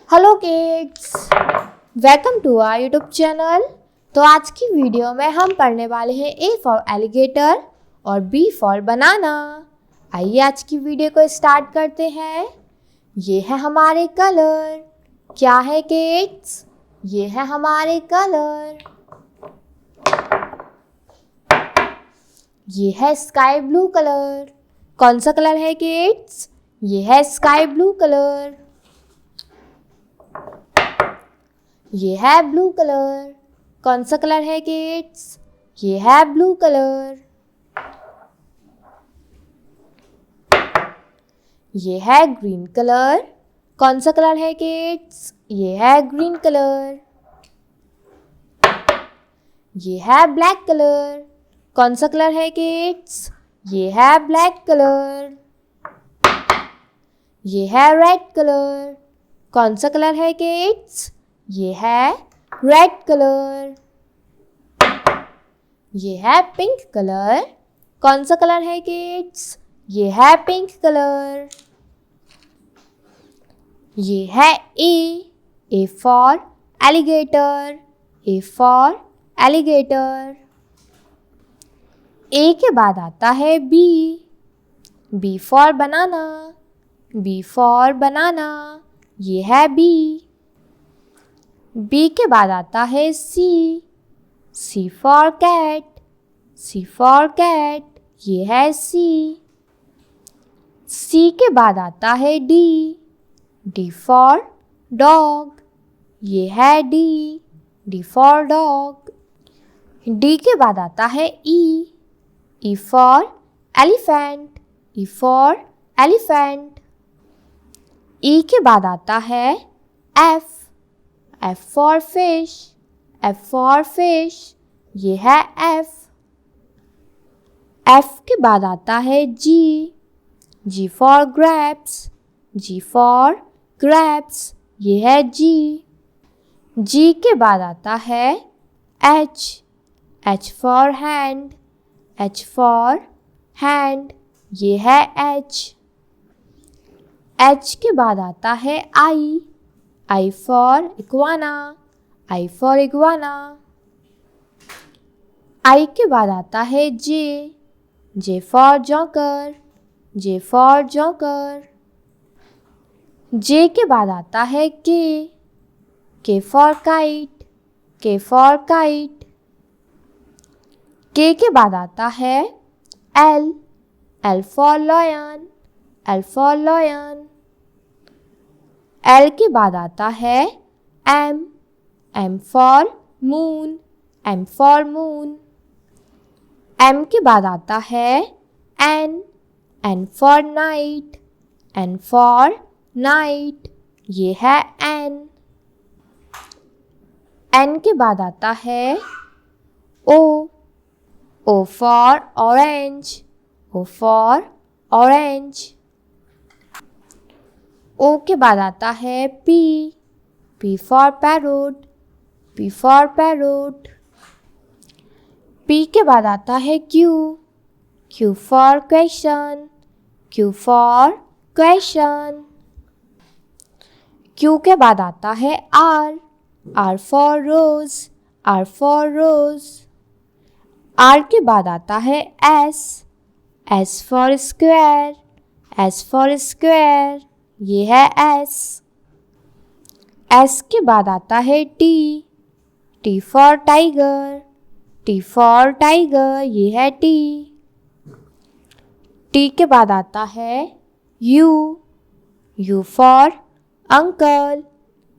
Hello kids, welcome to our YouTube channel. तो आज की वीडियो में हम पढ़ने वाले हैं ए फॉर एलिगेटर और बी फॉर बनाना। आइए आज की वीडियो को स्टार्ट करते हैं। ये है हमारे कलर। क्या है किड्स? ये है हमारे कलर। ये है स्काई ब्लू कलर। कौन सा कलर है किड्स? ये है स्काई ब्लू कलर। ये है ब्लू कलर। कौन सा कलर है किड्स? ये है ब्लू कलर। ये है ग्रीन कलर। कौन सा कलर है किड्स? ये है ग्रीन कलर। ये है ब्लैक कलर। कौन सा कलर है किड्स? ये है ब्लैक कलर। ये है रेड कलर। कौन सा कलर है किड्स? ये है रेड कलर। ये है पिंक कलर। कौन सा कलर है किड्स? ये है पिंक कलर। ये है A for alligator. A for alligator. A के बाद आता है B for banana. B for banana. ये है बी के बाद आता है C for cat. C for cat. ये है सी के बाद आता है डी फॉर डॉग। ये है डी फॉर डॉग। डी के बाद आता है E for elephant. E for elephant. E के बाद आता है F for fish. F for fish. ये है एफ के बाद आता है G for grapes. G for grapes. ये है जी के बाद आता है H for hand. H for hand. ये है एच के बाद आता है I for iguana. I for iguana. I के बाद आता है J for joker. J for joker. J के बाद आता है K for kite. K for kite. K बाद आता है L for lion. L for lion. L के बाद आता है M for moon. M for moon. M के बाद आता है N for night. N for night. ये है एन के बाद आता है O for orange. O for orange. O के बाद आता है P for parrot. P for parrot. P के बाद आता है Q for question. Q for question. Q के बाद आता है R for rose. R for rose. R के बाद आता है S for square. S for square. ये है एस के बाद आता है T for tiger. T for tiger. ये है टी के बाद आता है U for uncle.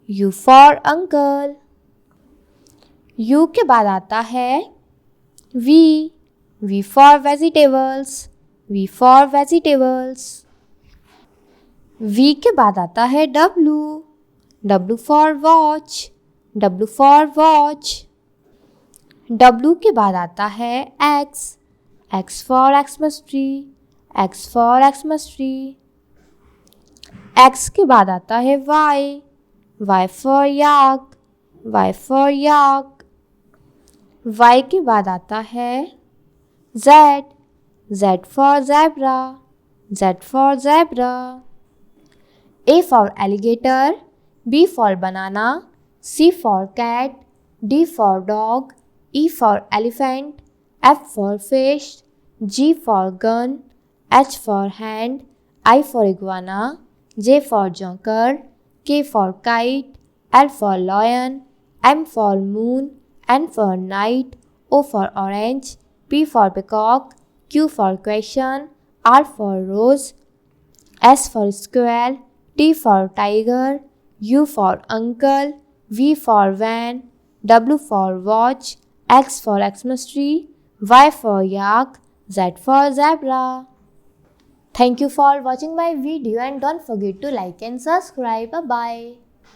U for uncle. U के बाद आता है V for vegetables. V for vegetables. V के बाद आता है W for watch. W for watch. W के बाद आता है X for Xmas tree. X for Xmas tree. X के बाद आता है Y for yak. Y for yak. Y के बाद आता है Z for zebra. Z for zebra. A for alligator, B for banana, C for cat, D for dog, E for elephant, F for fish, G for gun, H for hand, I for iguana, J for joker, K for kite, L for lion, M for moon, N for night, O for orange, P for peacock, Q for question, R for rose, S for square, T for tiger, U for uncle, V for van, W for watch, X for Xmas tree, Y for yak, Z for zebra. Thank you for watching my video and don't forget to like and subscribe. Bye bye.